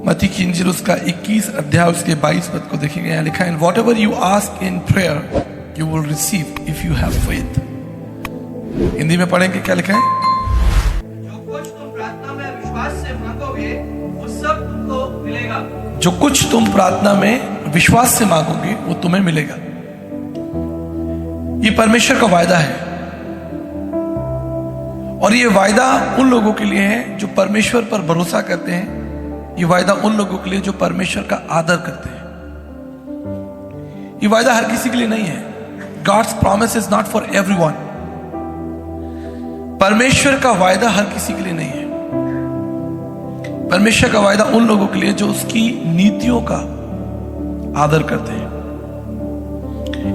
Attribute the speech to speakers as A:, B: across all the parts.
A: मत्ती की इंजील उसका 21 अध्याय उसके 22 पद को देखेंगे। यहाँ लिखा है, what ever you ask in prayer you will receive if you have faith. Hindi में पढ़ेंगे, क्या लिखा है?
B: जो कुछ तुम प्रार्थना में विश्वास से मांगोगे वो सब तुमको मिलेगा।
A: जो कुछ तुम प्रार्थना में विश्वास से मांगोगे वो तुम्हें मिलेगा। ये परमेश्वर का वायदा है, और ये वायदा उन लोगों के लिए है जो परमेश्वर पर भरोसा करते हैं। ये वायदा उन लोगों के लिए जो परमेश्वर का आदर करते हैं। ये वायदा हर किसी के लिए नहीं है। God's promise is not for everyone. परमेश्वर का वायदा हर किसी के लिए नहीं है। परमेश्वर का वायदा उन लोगों के लिए जो उसकी नीतियों का आदर करते हैं।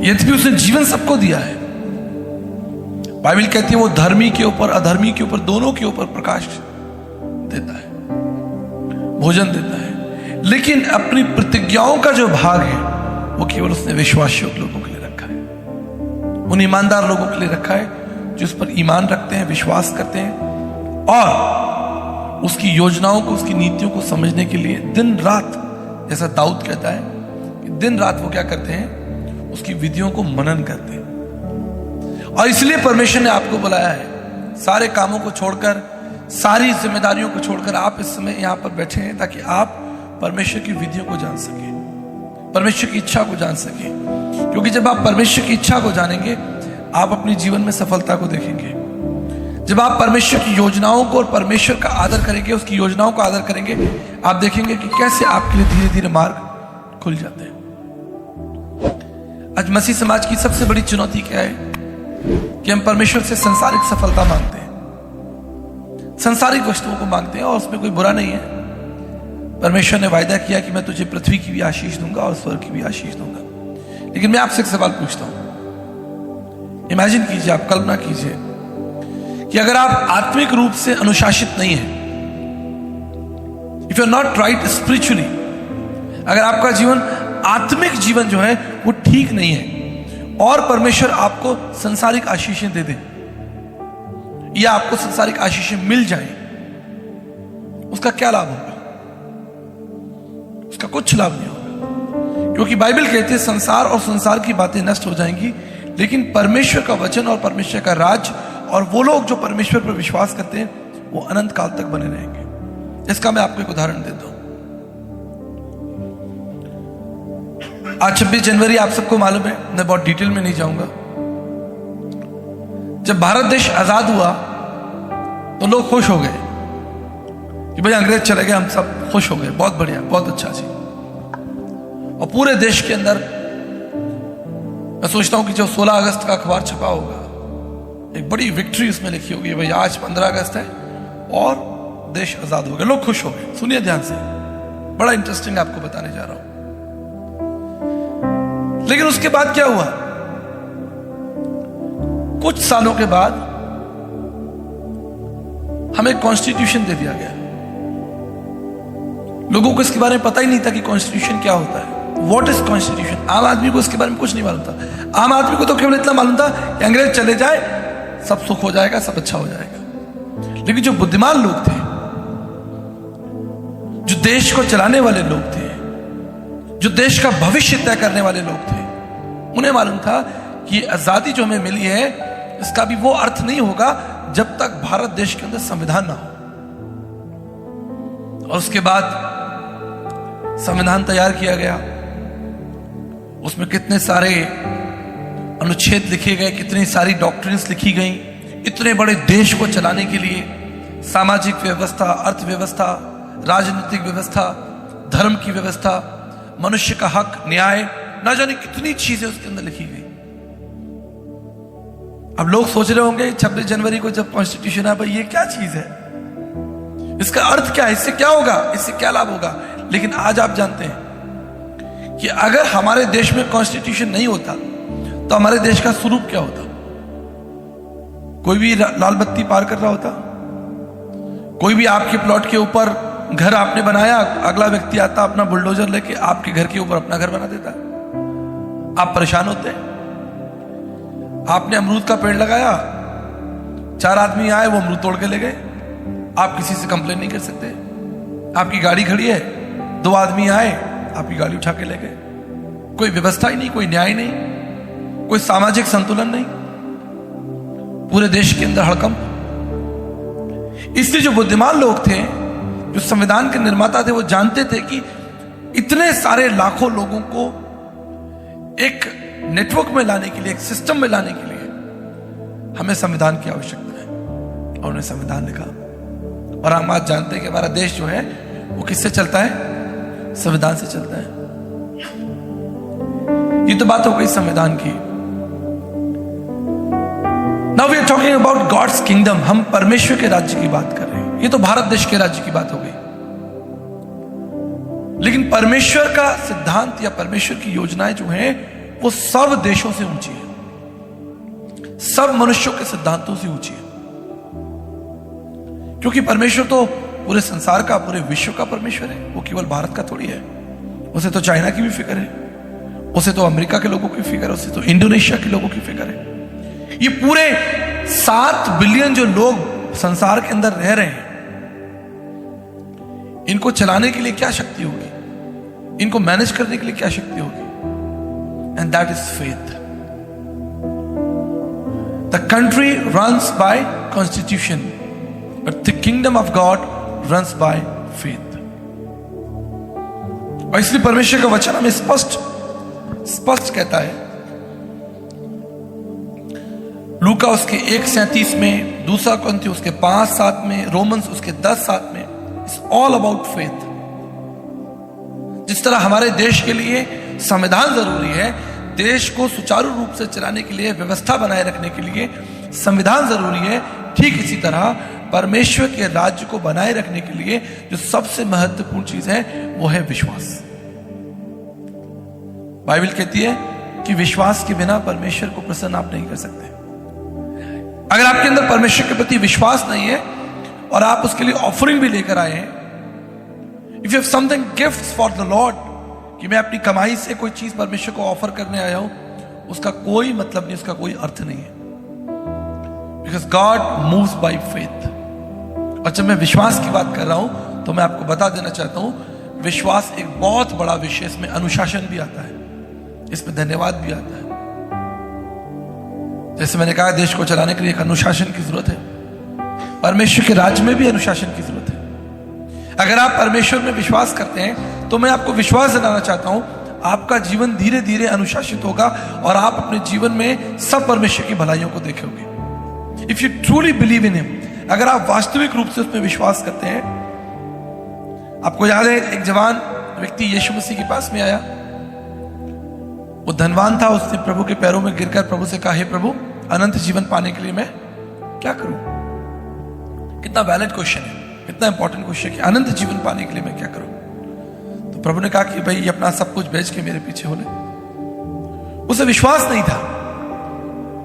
A: यद्यपि उसने जीवन सबको दिया है। बाइबल कहती है वो धर्मी के ऊपर अधर्मी के ऊपर दोनों के ऊपर प्रकाश देता है, भोजन देता है, लेकिन अपनी प्रतिज्ञाओं का जो भाग है वो केवल उसने विश्वासी लोगों के लिए रखा है। उन ईमानदार लोगों के लिए रखा है जो उस पर ईमान रखते हैं, विश्वास करते हैं और उसकी योजनाओं को, उसकी नीतियों को समझने के लिए दिन रात, जैसा दाऊद कहता है कि दिन रात वो क्या करते हैं, उसकी विधियों को मनन करते हैं। और इसलिए परमेश्वर ने आपको बुलाया है। सारे कामों को छोड़कर, सारी जिम्मेदारियों को छोड़कर आप इस समय यहां पर बैठे हैं ताकि आप परमेश्वर की विधियों को जान सके, परमेश्वर की इच्छा को जान सके। क्योंकि जब आप परमेश्वर की इच्छा को जानेंगे आप अपने जीवन में सफलता को देखेंगे। जब आप परमेश्वर की योजनाओं को और परमेश्वर का आदर करेंगे, उसकी योजनाओं का आदर करेंगे, आप देखेंगे कि कैसे आपके लिए धीरे धीरे मार्ग खुल जाते हैं। आज मसीह समाज की सबसे बड़ी चुनौती क्या है कि हम परमेश्वर से संसारिक सफलता मांगते हैं, संसारिक वस्तुओं को मांगते हैं, और उसमें कोई बुरा नहीं है। परमेश्वर ने वायदा किया कि मैं तुझे पृथ्वी की भी आशीष दूंगा और स्वर्ग की भी आशीष दूंगा। लेकिन मैं आपसे एक सवाल पूछता हूं, इमेजिन कीजिए, आप कल्पना कीजिए कि अगर आप आत्मिक रूप से अनुशासित नहीं हैं, if you are not right spiritually, अगर आपका जीवन, आत्मिक जीवन जो है वो ठीक नहीं है, और परमेश्वर आपको संसारिक आशीषें दे दे या आपको संसारिक आशीषें मिल जाए, उसका क्या लाभ होगा? उसका कुछ लाभ नहीं होगा। क्योंकि बाइबल कहती है संसार और संसार की बातें नष्ट हो जाएंगी, लेकिन परमेश्वर का वचन और परमेश्वर का राज और वो लोग जो परमेश्वर पर विश्वास करते हैं वो अनंत काल तक बने रहेंगे। इसका मैं आपको एक उदाहरण देता हूं। आज 26 जनवरी आप सबको मालूम है, मैं बहुत डिटेल में नहीं जाऊंगा। जब भारत देश आजाद हुआ तो लोग खुश हो गए कि भाई अंग्रेज चले गए, हम सब खुश हो गए, बहुत बढ़िया, बहुत अच्छा जी। और पूरे देश के अंदर मैं सोचता हूं कि जो 16 अगस्त का अखबार छपा होगा, एक बड़ी विक्ट्री उसमें लिखी होगी, भाई आज 15 अगस्त है और देश आजाद हो गया, लोग खुश हो गए। सुनिए ध्यान से, बड़ा इंटरेस्टिंग आपको बताने जा रहा हूं। लेकिन उसके बाद क्या हुआ? कुछ सालों के बाद हमें कॉन्स्टिट्यूशन दे दिया गया। लोगों को इसके बारे में पता ही नहीं था कि कॉन्स्टिट्यूशन क्या होता है, व्हाट इज कॉन्स्टिट्यूशन। आम आदमी को इसके बारे में कुछ नहीं मालूम था। आम आदमी को तो केवल इतना मालूम था कि अंग्रेज चले जाए, सब सुख हो जाएगा, सब अच्छा हो जाएगा। लेकिन जो बुद्धिमान लोग थे, जो देश को चलाने वाले लोग थे, जो देश का भविष्य तय करने वाले लोग थे, उन्हें मालूम था कि आजादी जो हमें मिली है इसका भी वो अर्थ नहीं होगा जब तक भारत देश के अंदर संविधान ना हो। और उसके बाद संविधान तैयार किया गया, उसमें कितने सारे अनुच्छेद लिखे गए, कितनी सारी डॉक्ट्रिन्स लिखी गई। इतने बड़े देश को चलाने के लिए सामाजिक व्यवस्था, अर्थव्यवस्था, राजनीतिक व्यवस्था, धर्म की व्यवस्था, मनुष्य का हक, न्याय, ना जाने कितनी चीजें उसके अंदर लिखी गई। अब लोग सोच रहे होंगे 26 जनवरी को जब कॉन्स्टिट्यूशन है, भाई ये क्या चीज है, इसका अर्थ क्या है, इससे क्या होगा, इससे क्या लाभ होगा। लेकिन आज आप जानते हैं कि अगर हमारे देश में कॉन्स्टिट्यूशन नहीं होता तो हमारे देश का स्वरूप क्या होता? कोई भी लाल बत्ती पार कर रहा होता, कोई भी आपके प्लॉट के ऊपर घर आपने बनाया, अगला व्यक्ति आता अपना बुलडोजर लेके आपके घर के ऊपर अपना घर बना देता। आप परेशान होते हैं। आपने अमरूद का पेड़ लगाया, 4 आदमी आए, वो अमरूद तोड़ के ले गए, आप किसी से कंप्लेन नहीं कर सकते। आपकी गाड़ी खड़ी है, 2 आदमी आए, आपकी गाड़ी उठा के ले गए। कोई व्यवस्था ही नहीं, कोई न्याय नहीं, कोई सामाजिक संतुलन नहीं, पूरे देश के अंदर हड़कंप। इसलिए जो बुद्धिमान लोग थे, जो संविधान के निर्माता थे, वो जानते थे कि इतने सारे लाखों लोगों को एक नेटवर्क में लाने के लिए, एक सिस्टम में लाने के लिए हमें संविधान की आवश्यकता है। और उन्होंने संविधान लिखा। और हम आज जानते हैं कि हमारा देश जो है वो किससे चलता है? संविधान से चलता है। ये तो बात हो गई संविधान की। Now we are talking about God's kingdom. हम परमेश्वर के राज्य की बात कर रहे हैं। ये तो भारत देश के राज्य की बात हो गई, लेकिन परमेश्वर का सिद्धांत या परमेश्वर की योजनाएं जो हैं वो सब देशों से ऊंची है, सब मनुष्यों के सिद्धांतों से ऊंची है। क्योंकि परमेश्वर तो पूरे संसार का, पूरे विश्व का परमेश्वर है। वो केवल भारत का थोड़ी है। उसे तो चाइना की भी फिक्र है, उसे तो अमेरिका के लोगों की फिक्र है, उसे तो इंडोनेशिया के लोगों की फिक्र है। ये पूरे 7 बिलियन जो लोग संसार के अंदर रह रहे हैं, इनको चलाने के लिए क्या शक्ति होगी, इनको मैनेज करने के लिए क्या शक्ति होगी? And that is faith. The country runs bye constitution, but the kingdom of God runs by faith. और इसलिए परमेश्वर का वचन हमें स्पष्ट कहता है, लूका उसके 1:37 में, 2 कोरिन्थियों उसके 5:7 में, रोमन्स उसके 10:7 में, इट्स ऑल अबाउट फेथ। जिस तरह हमारे देश के लिए संविधान जरूरी है, देश को सुचारू रूप से चलाने के लिए, व्यवस्था बनाए रखने के लिए संविधान जरूरी है, ठीक इसी तरह परमेश्वर के राज्य को बनाए रखने के लिए जो सबसे महत्वपूर्ण चीज है वो है विश्वास। बाइबल कहती है कि विश्वास के बिना परमेश्वर को प्रसन्न आप नहीं कर सकते। अगर आपके अंदर परमेश्वर के प्रति विश्वास नहीं है और आप उसके लिए ऑफरिंग भी लेकर आए हैं, if you have something gifts for the Lord, कि मैं अपनी कमाई से कोई चीज परमेश्वर को ऑफर करने आया हूं, उसका कोई मतलब नहीं, उसका कोई अर्थ नहीं है। Because God moves by faith. और जब मैं विश्वास की बात कर रहा हूं तो मैं आपको बता देना चाहता हूं, विश्वास एक बहुत बड़ा विषय, इसमें अनुशासन भी आता है, इसमें धन्यवाद भी आता है। जैसे मैंने कहा, देश को चलाने के लिए एक अनुशासन की जरूरत है, परमेश्वर के राज्य में भी अनुशासन की जरूरत है। अगर आप परमेश्वर में विश्वास करते हैं तो मैं आपको विश्वास दिलाना चाहता हूं, आपका जीवन धीरे धीरे अनुशासित होगा और आप अपने जीवन में सब परमेश्वर की भलाइयों को देखोगे। If you truly believe in him, अगर आप वास्तविक रूप से उसमें विश्वास करते हैं। आपको याद है, एक जवान व्यक्ति यीशु मसीह के पास में आया, वो धनवान था, उसने प्रभु के पैरों में गिरकर प्रभु से कहा, हे प्रभु, अनंत जीवन पाने के लिए मैं क्या करूं? कितना वैलिड क्वेश्चन है, कितना इंपॉर्टेंट क्वेश्चन है कि अनंत जीवन पाने के लिए मैं क्या करूं? तो प्रभु ने कहा कि भाई ये अपना सब कुछ बेच के मेरे पीछे हो ले। उसे विश्वास नहीं था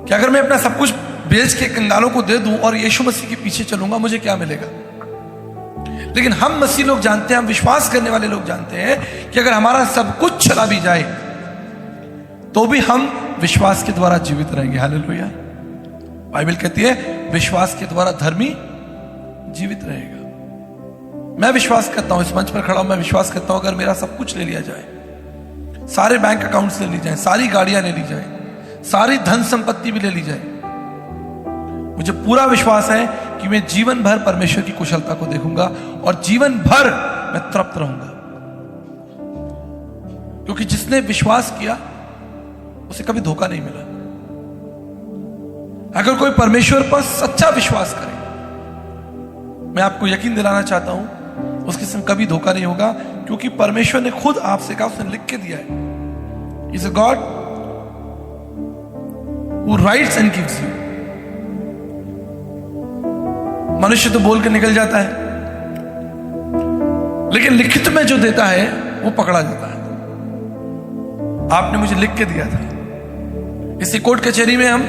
A: कि अगर मैं अपना सब कुछ बेच के कंगालों को दे दूं और यीशु मसीह के पीछे चलूंगा, मुझे क्या मिलेगा? लेकिन हम मसीह लोग जानते हैं, हम विश्वास करने वाले लोग जानते हैं कि अगर हमारा सब कुछ चला भी जाए तो भी हम विश्वास के द्वारा जीवित रहेंगे। हालेलुया। बाइबल कहती है विश्वास के द्वारा धर्मी जीवित रहेगा। मैं विश्वास करता हूं, इस मंच पर खड़ा हूं, मैं विश्वास करता हूं, अगर मेरा सब कुछ ले लिया जाए, सारे बैंक अकाउंट्स ले ली जाए, सारी गाड़ियां ले ली जाए, सारी धन संपत्ति भी ले ली जाए, मुझे पूरा विश्वास है कि मैं जीवन भर परमेश्वर की कुशलता को देखूंगा और जीवन भर मैं तृप्त रहूंगा। क्योंकि जिसने विश्वास किया उसे कभी धोखा नहीं मिला। अगर कोई परमेश्वर पर सच्चा विश्वास करे, मैं आपको यकीन दिलाना चाहता हूं, उसके संग कभी धोखा नहीं होगा, क्योंकि परमेश्वर ने खुद आपसे कहा, उसने लिख के दिया है, He is a God who writes and gives you। मनुष्य तो बोल के निकल जाता है, लेकिन लिखित में जो देता है वो पकड़ा जाता है। आपने मुझे लिख के दिया था। इसी कोर्ट कचहरी में हम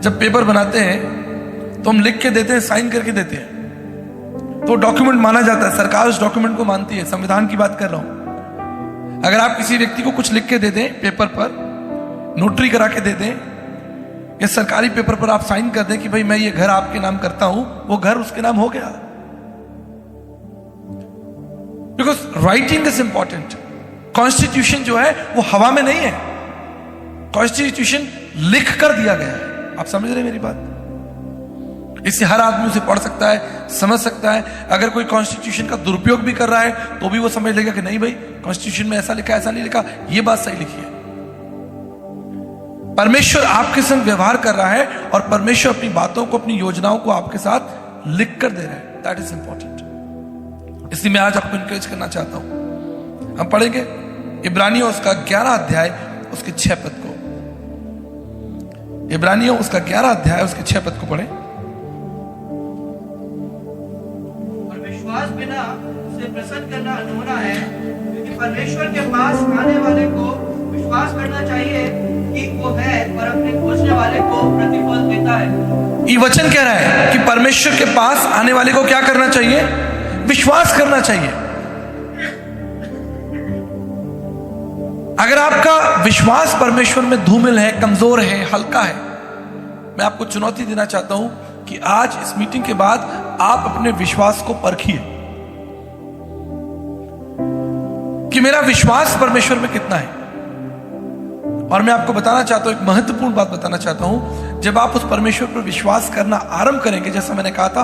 A: जब पेपर बनाते हैं तो हम लिख के देते हैं, साइन करके देते हैं, तो डॉक्यूमेंट माना जाता है। सरकार उस डॉक्यूमेंट को मानती है। संविधान की बात कर रहा हूं। अगर आप किसी व्यक्ति को कुछ लिख के दे दें, पेपर पर नोटरी करा के दे दें, या सरकारी पेपर पर आप साइन कर दें कि भाई मैं ये घर आपके नाम करता हूं, वो घर उसके नाम हो गया। Because writing is important. Constitution जो है वो हवा में नहीं है, कॉन्स्टिट्यूशन लिख कर दिया गया है। आप समझ रहे मेरी बात? इससे हर आदमी उसे पढ़ सकता है, समझ सकता है। अगर कोई कॉन्स्टिट्यूशन का दुरुपयोग भी कर रहा है तो भी वो समझ लेगा कि नहीं भाई, कॉन्स्टिट्यूशन में ऐसा लिखा, ऐसा नहीं लिखा, ये बात सही लिखी है। परमेश्वर आपके संग व्यवहार कर रहा है और परमेश्वर अपनी बातों को, अपनी योजनाओं को आपके साथ लिख कर दे रहा है। That is important. इसलिए मैं आज आपको इंकरेज करना चाहता हूं। हम पढ़ेंगे इब्रानियों उसका 11 अध्याय उसके 6 पद को। इब्रानियों उसका 11 अध्याय उसके 6 पद को पढ़े।
B: और विश्वास बिना उसे प्रसन्न करना अधूरा है, क्योंकि परमेश्वर के पास आने वाले को विश्वास करना चाहिए कि वो है और अपने खोजने वाले को प्रतिफल देता है।
A: ये वचन कह रहा है कि परमेश्वर के पास आने वाले को क्या करना चाहिए? विश्वास करना चाहिए। अगर आपका विश्वास परमेश्वर में धूमिल है, कमजोर है, हल्का है, मैं आपको चुनौती देना चाहता हूं कि आज इस मीटिंग के बाद आप अपने विश्वास को परखिए कि मेरा विश्वास परमेश्वर में कितना है। और मैं आपको बताना चाहता हूं, एक महत्वपूर्ण बात बताना चाहता हूं। जब आप उस परमेश्वर पर विश्वास करना आरंभ करेंगे, जैसा मैंने कहा था,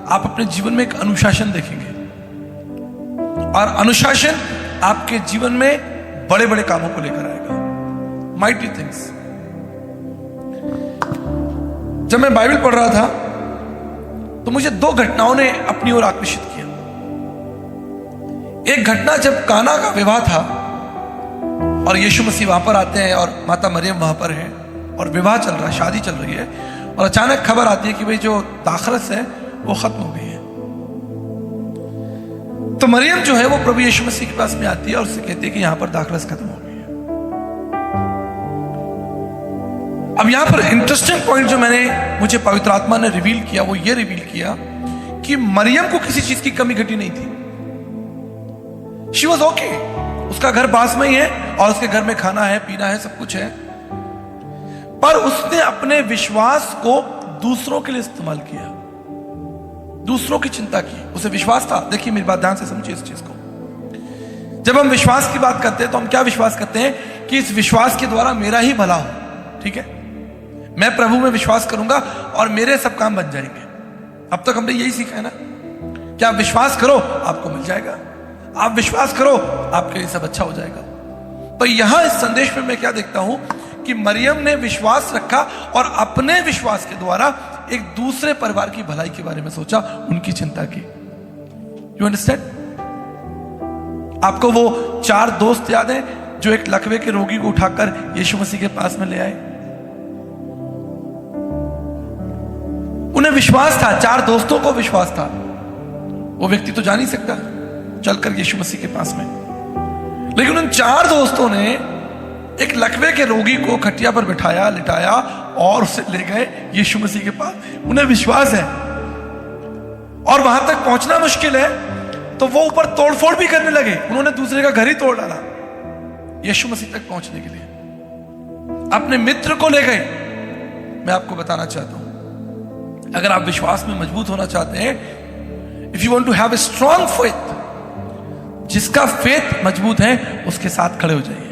A: आप अपने जीवन में एक अनुशासन देखेंगे और अनुशासन आपके जीवन में बड़े बड़े कामों को लेकर आएगा, माइटी थिंग्स। जब मैं बाइबल पढ़ रहा था तो मुझे 2 घटनाओं ने अपनी ओर आकर्षित किया। एक घटना जब काना का विवाह था और यीशु मसीह वहां पर आते हैं और माता मरियम वहां पर है और विवाह चल रहा है, शादी चल रही है, और अचानक खबर आती है कि भाई जो दाखरस है वो खत्म हो गई है। तो मरियम जो है वो प्रभु यीशु मसीह के पास में आती है और उससे कहती है कि यहां पर दाखरस खत्म हो गई है। अब यहां पर इंटरेस्टिंग पॉइंट जो मुझे पवित्र आत्मा ने रिवील किया, वो ये रिवील किया कि मरियम को किसी चीज की कमी घटी नहीं थी। शी वॉज ओके, उसका घर पास में ही है और उसके घर में खाना है, पीना है, सब कुछ है, पर उसने अपने विश्वास को दूसरों के लिए इस्तेमाल किया, दूसरों की चिंता की। उसे विश्वास था। देखिए मेरी बात ध्यान से समझिए इस चीज को। जब हम विश्वास की बात करते हैं तो हम क्या विश्वास करते हैं कि इस विश्वास के द्वारा मेरा ही भला हो, ठीक है, मैं प्रभु में विश्वास करूंगा और मेरे सब काम बन जाएंगे। अब तक हमने यही सीखा है ना कि आप विश्वास करो आपको मिल जाएगा, आप विश्वास करो आपके लिए सब अच्छा हो जाएगा। तो यहां इस संदेश में मैं क्या देखता हूं कि मरियम ने विश्वास रखा और अपने विश्वास के द्वारा एक दूसरे परिवार की भलाई के बारे में सोचा, उनकी चिंता की। You understand? आपको वो 4 दोस्त याद हैं जो एक लकवे के रोगी को उठाकर यीशु मसीह के पास में ले आए? उन्हें विश्वास था, 4 दोस्तों को विश्वास था। वो व्यक्ति तो जा नहीं सकता चलकर यीशु मसीह के पास में, लेकिन उन 4 दोस्तों ने एक लकवे के रोगी को खटिया पर बिठाया, लिटाया और उसे ले गए यीशु मसीह के पास। उन्हें विश्वास है और वहां तक पहुंचना मुश्किल है तो वो ऊपर तोड़फोड़ भी करने लगे। उन्होंने दूसरे का घर ही तोड़ डाला यीशु मसीह तक पहुंचने के लिए। अपने मित्र को ले गए। मैं आपको बताना चाहता हूं, अगर आप विश्वास में मजबूत होना चाहते हैं, if you want to have a strong faith, जिसका फेथ मजबूत है उसके साथ खड़े हो जाइए।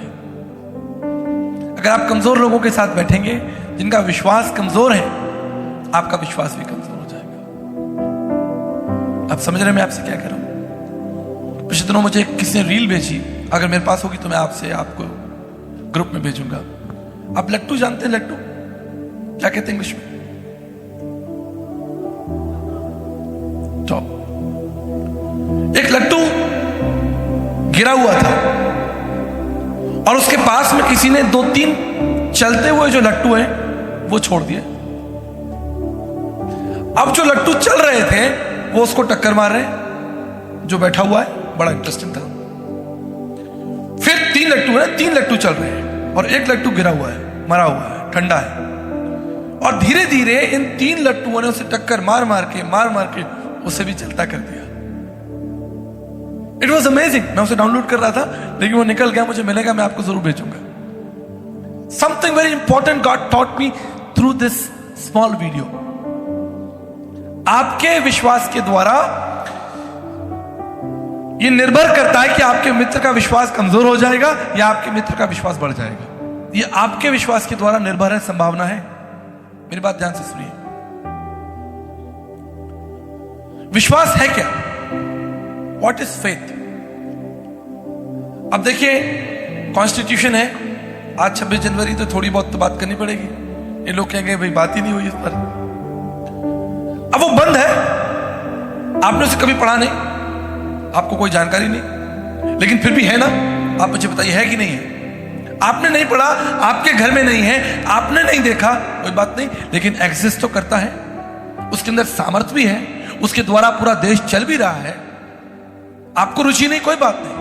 A: अगर आप कमजोर लोगों के साथ बैठेंगे, जिनका विश्वास कमजोर है, आपका विश्वास भी कमजोर हो जाएगा। आप समझ रहे हैं मैं आपसे क्या कह रहा हूं? पिछले दिनों मुझे किसी ने रील भेजी, अगर मेरे पास होगी तो मैं आपको ग्रुप में भेजूंगा। आप लट्टू जानते हैं? लट्टू क्या कहते हैं इंग्लिश में? टॉप। एक लट्टू गिरा हुआ था और उसके पास में किसी ने 2-3 चलते हुए जो लट्टू हैं वो छोड़ दिए। अब जो लट्टू चल रहे थे वो उसको टक्कर मार रहे हैं, जो बैठा हुआ है। बड़ा इंटरेस्टिंग था। फिर 3 लट्टू हैं, 3 लट्टू चल रहे हैं और एक लट्टू गिरा हुआ है, मरा हुआ है, ठंडा है। और धीरे धीरे इन 3 लट्टुओं ने उसे टक्कर मार मार के उसे भी चलता कर दिया। It was amazing. मैं उसे डाउनलोड कर रहा था लेकिन वो निकल गया, मुझे मिलेगा, मैं आपको जरूर भेजूंगा। Something very important God taught me through this small video. आपके विश्वास के द्वारा ये निर्भर करता है कि आपके मित्र का विश्वास कमजोर हो जाएगा या आपके मित्र का विश्वास बढ़ जाएगा। ये आपके विश्वास के द्वारा निर्भर है, संभावना है। मेरी बात ध्यान से सुनिए। विश्वास है क्या? What is faith? अब देखिए, कॉन्स्टिट्यूशन है, आज 26 जनवरी, तो थोड़ी बहुत तो बात करनी पड़ेगी। ये लोग कहेंगे भाई बात ही नहीं हुई इस पर। अब वो बंद है, आपने उसे कभी पढ़ा नहीं, आपको कोई जानकारी नहीं, लेकिन फिर भी है ना। आप मुझे बताइए, है कि नहीं है? आपने नहीं पढ़ा, आपके घर में नहीं है, आपने नहीं देखा, कोई बात नहीं, लेकिन एग्जिस्ट तो करता है। उसके अंदर सामर्थ्य भी है, उसके द्वारा पूरा देश चल भी रहा है। आपको रुचि नहीं, कोई बात नहीं,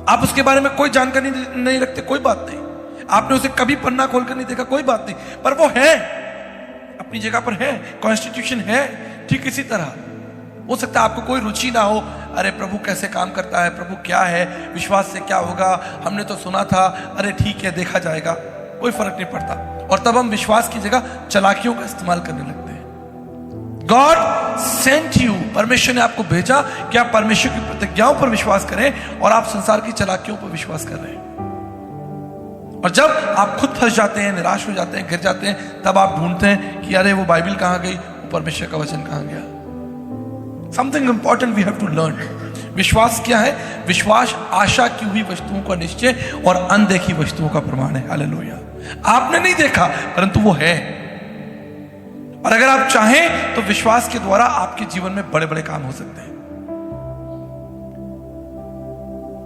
A: आप उसके बारे में कोई जानकारी नहीं रखते, कोई बात नहीं, आपने उसे कभी पन्ना खोलकर नहीं देखा, कोई बात नहीं, पर वो है, अपनी जगह पर है। कॉन्स्टिट्यूशन है। ठीक इसी तरह हो सकता है आपको कोई रुचि ना हो, अरे प्रभु कैसे काम करता है, प्रभु क्या है, विश्वास से क्या होगा, हमने तो सुना था, अरे ठीक है देखा जाएगा, कोई फर्क नहीं पड़ता। और तब हम विश्वास की जगह चालाकियों का इस्तेमाल करने लगते हैं। गॉड सेंट यू, परमेश्वर ने आपको भेजा कि आप परमेश्वर की प्रतिज्ञाओं पर विश्वास करें, और आप संसार की चालाकियों पर विश्वास कर रहे हैं। और जब आप खुद फंस जाते हैं, निराश हो जाते हैं, गिर जाते हैं, तब आप ढूंढते हैं कि अरे वो बाइबल कहां गई, वो परमेश्वर का वचन कहां गया। Something important we have to learn. विश्वास क्या है? विश्वास आशा की हुई वस्तुओं का निश्चय और अनदेखी वस्तुओं का प्रमाण है। हालेलुया। आपने नहीं देखा, परंतु वो है। और अगर आप चाहें तो विश्वास के द्वारा आपके जीवन में बड़े बड़े काम हो सकते हैं।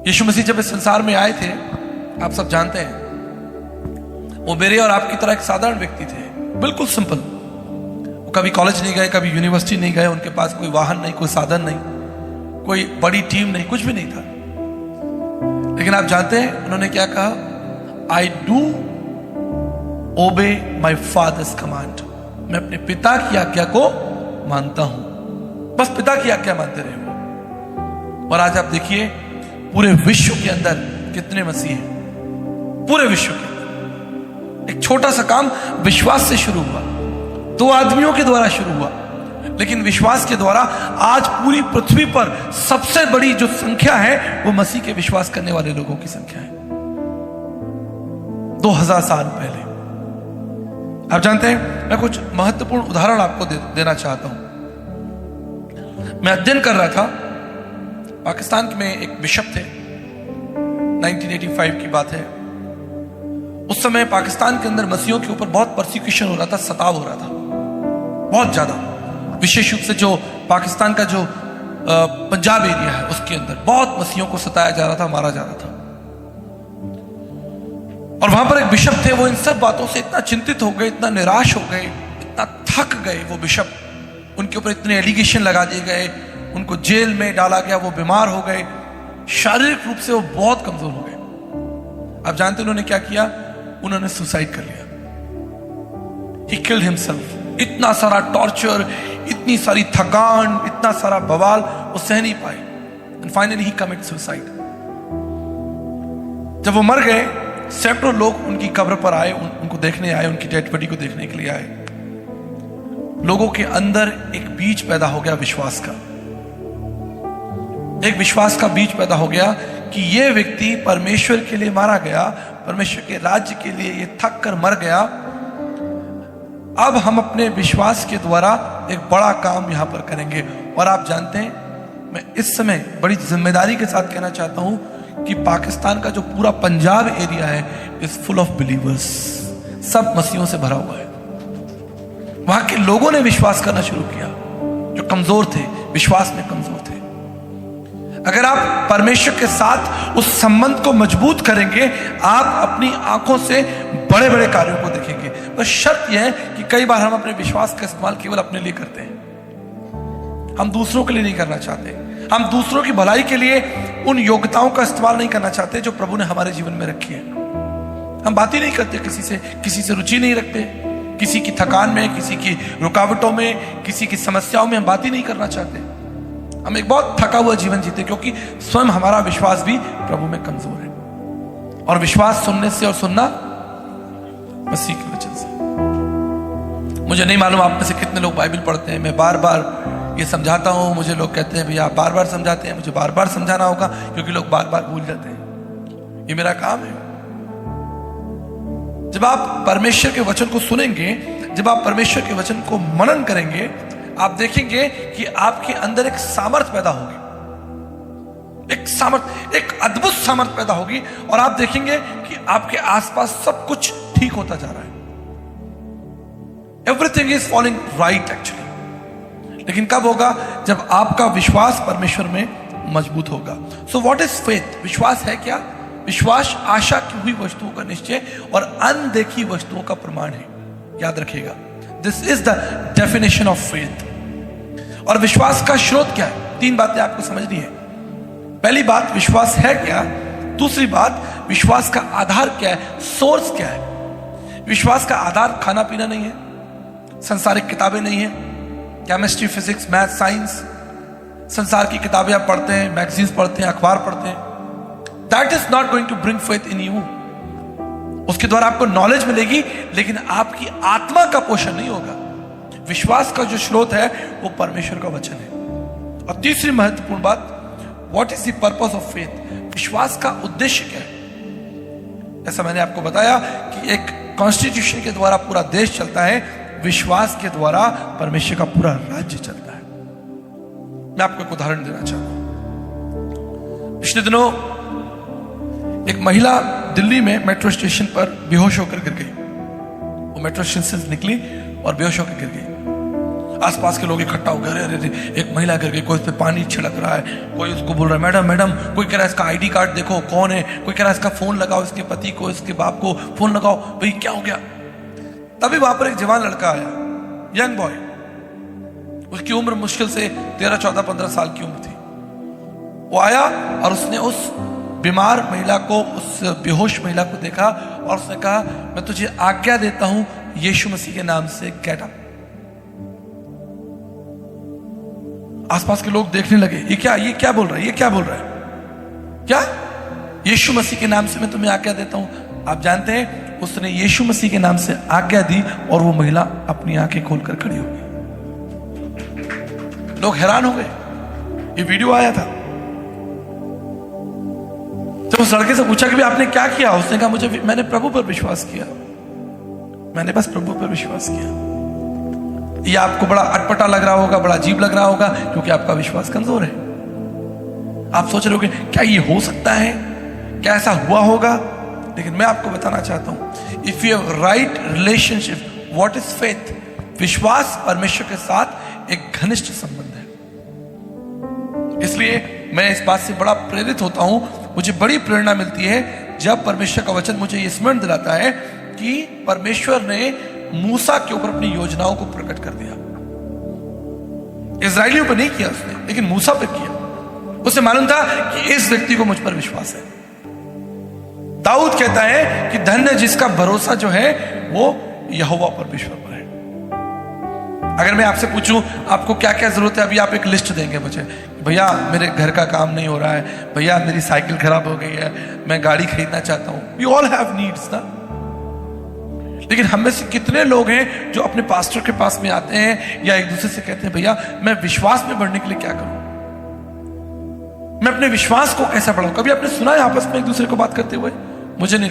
A: यीशु मसीह जब इस संसार में आए थे, आप सब जानते हैं, वो मेरे और आपकी तरह एक साधारण व्यक्ति थे, बिल्कुल सिंपल। वो कभी कॉलेज नहीं गए, कभी यूनिवर्सिटी नहीं गए, उनके पास कोई वाहन नहीं, कोई साधन नहीं, कोई बड़ी टीम नहीं, कुछ भी नहीं था। लेकिन आप जानते हैं उन्होंने क्या कहा? आई डू ओबे माई फादर्स कमांड। मैं अपने पिता की आज्ञा को मानता हूं। बस पिता की आज्ञा मानते रहे वो। और आज आप देखिए पूरे विश्व के अंदर कितने मसीह हैं। पूरे विश्व के अंदर एक छोटा सा काम विश्वास से शुरू हुआ, 2 आदमियों के द्वारा शुरू हुआ, लेकिन विश्वास के द्वारा आज पूरी पृथ्वी पर सबसे बड़ी जो संख्या है वो मसीह के विश्वास करने वाले लोगों की संख्या है। 2000 साल पहले। आप जानते हैं, मैं कुछ महत्वपूर्ण उदाहरण आपको देना चाहता हूं। मैं अध्ययन कर रहा था, पाकिस्तान में एक बिशप थे, 1985 की बात है। उस समय पाकिस्तान के अंदर मसीहियों के ऊपर बहुत परसिक्यूशन हो रहा था, सताव हो रहा था बहुत ज्यादा। विशेष रूप से जो पाकिस्तान का जो पंजाब एरिया है उसके अंदर बहुत मसीहियों को सताया जा रहा था, मारा जा रहा था। और वहां पर एक बिशप थे, वो इन सब बातों से इतना चिंतित हो गए, इतना निराश हो गए, इतना थक गए वो बिशप। उनके ऊपर इतने एलिगेशन लगा दिए गए, उनको जेल में डाला गया, वो बीमार हो गए, शारीरिक रूप से वो बहुत कमजोर हो गए। आप जानते हैं उन्होंने क्या किया? उन्होंने सुसाइड कर लिया। He killed himself। इतना सारा टॉर्चर, इतनी सारी थकान, इतना सारा बवाल वो सह नहीं पाए, and finally he commit suicide. जब वो मर गए, सैकड़ों लोग उनकी कब्र पर आए, उनको देखने आए, उनकी डेड बॉडी को देखने के लिए आए। लोगों के अंदर एक बीज पैदा हो गया विश्वास का। एक विश्वास का बीज पैदा हो गया कि ये व्यक्ति परमेश्वर के लिए मारा गया, परमेश्वर के राज्य के लिए ये थक कर मर गया। अब हम अपने विश्वास के द्वारा एक बड़ा काम यहां पर करेंगे। और आप जानते हैं, मैं इस समय बड़ी जिम्मेदारी के साथ कहना चाहता हूं कि पाकिस्तान का जो पूरा पंजाब एरिया है इज फुल ऑफ बिलीवर्स। सब मसीहों से भरा हुआ है। वहां के लोगों ने विश्वास करना शुरू किया, जो कमजोर थे, विश्वास में कमजोर थे। अगर आप परमेश्वर के साथ उस संबंध को मजबूत करेंगे, आप अपनी आंखों से बड़े बड़े कार्यों को देखेंगे। बस शर्त यह है कि कई बार हम अपने विश्वास का इस्तेमाल केवल अपने लिए करते हैं, हम दूसरों के लिए नहीं करना चाहते। हम दूसरों की भलाई के लिए उन योग्यताओं का इस्तेमाल नहीं करना चाहते जो प्रभु ने हमारे जीवन में रखी है। हम बात ही नहीं करते किसी से रुचि नहीं रखते, किसी की थकान में, किसी की रुकावटों में, किसी की समस्याओं में हम बात ही नहीं करना चाहते। हम एक बहुत थका हुआ जीवन जीते, क्योंकि स्वयं हमारा विश्वास भी प्रभु में कमजोर है। और विश्वास सुनने से और सुनना मसीह के वचन से। मुझे नहीं मालूम आप में से कितने लोग बाइबल पढ़ते हैं। मैं बार बार ये समझाता हूं, मुझे लोग कहते हैं भैया आप बार बार समझाते हैं, मुझे बार बार समझाना होगा क्योंकि लोग बार बार भूल जाते हैं। ये मेरा काम है। जब आप परमेश्वर के वचन को सुनेंगे, जब आप परमेश्वर के वचन को मनन करेंगे, आप देखेंगे कि आपके अंदर एक सामर्थ पैदा होगी, एक सामर्थ, एक अद्भुत सामर्थ पैदा होगी और आप देखेंगे कि आपके आसपास सब कुछ ठीक होता जा रहा है। Everything is following right actually. लेकिन कब होगा? जब आपका विश्वास परमेश्वर में मजबूत होगा। So what is faith? विश्वास है क्या? विश्वास आशा की हुई वस्तुओं का निश्चय और अनदेखी वस्तुओं का प्रमाण है। याद रखिएगा, this is the definition of faith. और विश्वास का स्रोत क्या है? 3 बातें आपको समझनी है। पहली बात, विश्वास है क्या? दूसरी बात, विश्वास का आधार क्या है? सोर्स क्या है? विश्वास का आधार खाना पीना नहीं है, संसारिक किताबें नहीं है, केमिस्ट्री, फिजिक्स, मैथ, साइंस, संसार की किताबें आप पढ़ते हैं, मैगजीन्स पढ़ते हैं, अखबार पढ़ते हैं। That is not going to bring faith in you. उसके द्वारा आपको नॉलेज मिलेगी लेकिन आपकी आत्मा का पोषण नहीं होगा। विश्वास का जो स्रोत है वो परमेश्वर का वचन है। और तीसरी महत्वपूर्ण बात, what is the purpose of faith? विश्वास का उद्देश्य क्या है? ऐसा मैंने आपको बताया कि एक कॉन्स्टिट्यूशन के द्वारा पूरा देश चलता है, विश्वास के द्वारा परमेश्वर का पूरा राज्य चलता है। मैं आपको एक उदाहरण देना चाहता हूं। पिछले दिनों एक महिला दिल्ली में मेट्रो स्टेशन पर बेहोश होकर गिर गई। वो मेट्रो स्टेशन से निकली और बेहोश होकर गिर गई। आसपास के लोग इकट्ठा हो गए, अरे एक महिला गिर गई, कोई उस पर पानी छिड़क रहा है, कोई उसको बोल रहा है मैडम मैडम, कोई कह रहा है इसका आईडी कार्ड देखो कौन है, कोई कह रहा है इसका फोन लगाओ, इसके पति को, इसके बाप को फोन लगाओ, भाई क्या हो गया। तभी वहां पर एक जवान लड़का आया, यंग बॉय, उसकी उम्र मुश्किल से 13, 14, 15 साल की उम्र थी। वो आया और उसने उस बीमार महिला को, उस बेहोश महिला को देखा और उसने कहा मैं तुझे आज्ञा देता हूं यीशु मसीह के नाम से गेट अप। आसपास के लोग देखने लगे, ये क्या बोल रहा है, ये क्या बोल रहा है, क्या यीशु मसीह के नाम से मैं तुम्हें आज्ञा देता हूं। आप जानते हैं उसने यीशु मसीह के नाम से आज्ञा दी और वो महिला अपनी आंखें खोलकर खड़ी हो गई। लोग हैरान हो गए। ये वीडियो आया था। जब उस लड़के से पूछा कि आपने क्या किया, उसने कहा मैंने प्रभु पर विश्वास किया, मैंने बस प्रभु पर विश्वास किया। ये आपको बड़ा अटपटा लग रहा होगा, बड़ा अजीब लग रहा होगा क्योंकि आपका विश्वास कमजोर है। आप सोच रहे होगे क्या ये हो सकता है, क्या ऐसा हुआ होगा? लेकिन मैं आपको बताना चाहता हूं, if you have right relationship, what is faith? विश्वास परमेश्वर के साथ एक घनिष्ठ संबंध है। इसलिए मैं इस बात से बड़ा प्रेरित होता हूं, मुझे बड़ी प्रेरणा मिलती है जब परमेश्वर का वचन मुझे ये स्मरण दिलाता है कि परमेश्वर ने मूसा के ऊपर अपनी योजनाओं को प्रकट कर दिया। इजराइलियों पर नहीं किया उसने, लेकिन मूसा पर किया। उसे मालूम था कि इस व्यक्ति को मुझ पर विश्वास है। दाऊद कहता है कि धन्य जिसका भरोसा जो है वो यहोवा परमेश्वर पर है। अगर मैं आपसे पूछूं आपको क्या क्या जरूरत है, अभी आप एक लिस्ट देंगे मुझे, भैया मेरे घर का काम नहीं हो रहा है, भैया मेरी साइकिल खराब हो गई है, मैं गाड़ी खरीदना चाहता हूं। वी ऑल हैव नीड्स ना। लेकिन हम में से कितने लोग हैं जो अपने पास्टर के पास में आते हैं या एक दूसरे से कहते हैं भैया मैं विश्वास में बढ़ने के लिए क्या करूं, मैं अपने विश्वास को कैसा बढ़ाऊं? कभी आपने सुना है आपस में एक दूसरे को बात करते हुए? मुझे नहीं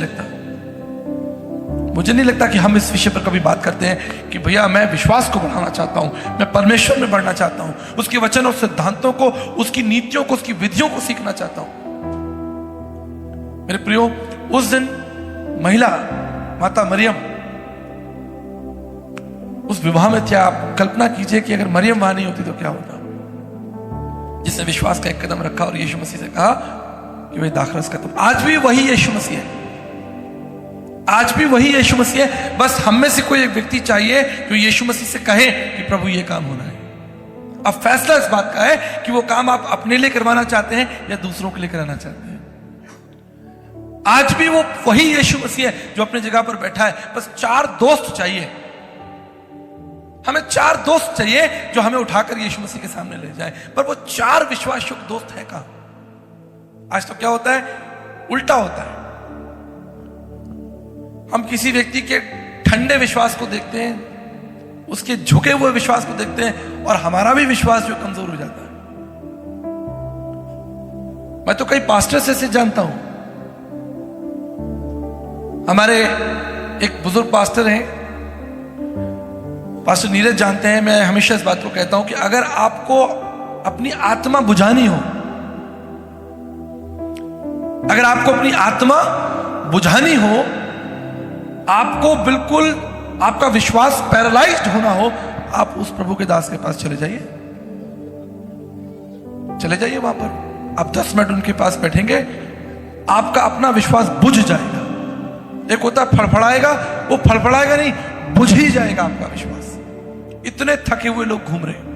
A: लगता कि हम इस विषय पर कभी बात करते हैं कि भैया मैं विश्वास को बढ़ाना चाहता हूं, मैं परमेश्वर में बढ़ना चाहता हूं, उसके वचन और सिद्धांतों को, उसकी नीतियों को, उसकी विधियों को सीखना चाहता हूं। मेरे प्रियो, उस दिन महिला माता मरियम उस विवाह में थी। आप कल्पना कीजिए कि अगर मरियम वहां नहीं होती तो क्या होता, जिसने विश्वास का एक कदम रखा और यीशु मसीह से कहा कि वही दाखरस खत्म। आज भी वही यीशु मसीह है, आज भी वही यीशु मसीह है। बस हम में से कोई एक व्यक्ति चाहिए जो यीशु मसीह से कहे कि प्रभु ये काम होना है। अब फैसला इस बात का है कि वो काम आप अपने लिए करवाना चाहते हैं या दूसरों के लिए कराना चाहते हैं। आज भी वो वही यीशु मसीह है जो अपनी जगह पर बैठा है। बस 4 दोस्त चाहिए, हमें 4 दोस्त चाहिए जो हमें उठाकर यीशु मसीह के सामने ले जाए। पर वो 4 विश्वास युक्त दोस्त है कहां? आज तो क्या होता है, उल्टा होता है। हम किसी व्यक्ति के ठंडे विश्वास को देखते हैं, उसके झुके हुए विश्वास को देखते हैं और हमारा भी विश्वास जो कमजोर हो जाता है। मैं तो कई पास्टर से जानता हूं। हमारे एक बुजुर्ग पास्टर हैं, पास्टर नीरज जानते हैं, मैं हमेशा इस बात को कहता हूं कि अगर आपको अपनी आत्मा बुझानी हो, अगर आपको अपनी आत्मा बुझानी हो, आपको बिल्कुल आपका विश्वास पैरालाइज्ड होना हो, आप उस प्रभु के दास के पास चले जाइए, चले जाइए वहां पर। आप 10 मिनट उनके पास बैठेंगे, आपका अपना विश्वास बुझ जाएगा। एक होता है फड़फड़ाएगा, वो फड़फड़ाएगा नहीं, बुझ ही जाएगा आपका विश्वास। इतने थके हुए लोग घूम रहे हैं,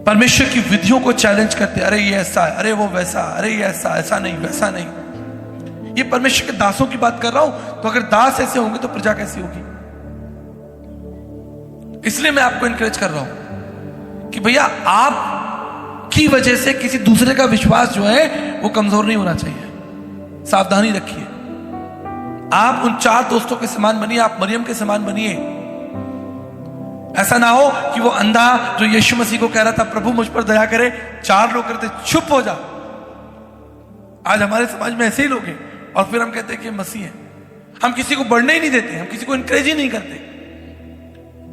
A: परमेश्वर की विधियों को चैलेंज करते, अरे ये ऐसा है, अरे वो वैसा, अरे ये ऐसा, ऐसा नहीं, वैसा नहीं। ये परमेश्वर के दासों की बात कर रहा हूं, तो अगर दास ऐसे होंगे तो प्रजा कैसी होगी? इसलिए मैं आपको इनकरेज कर रहा हूं कि भैया आप की वजह से किसी दूसरे का विश्वास जो है वो कमजोर नहीं होना चाहिए। सावधानी रखिए। आप उन 4 दोस्तों के समान बनिए, आप मरियम के समान बनिए। ऐसा ना हो कि वो अंधा जो यीशु मसीह को कह रहा था प्रभु मुझ पर दया करे, 4 लोग कहते चुप हो जा। आज हमारे समाज में ऐसे ही लोग हैं और फिर हम कहते हैं कि मसीह है। हम किसी को बढ़ने ही नहीं देते, हम किसी को इनकरेज ही नहीं करते।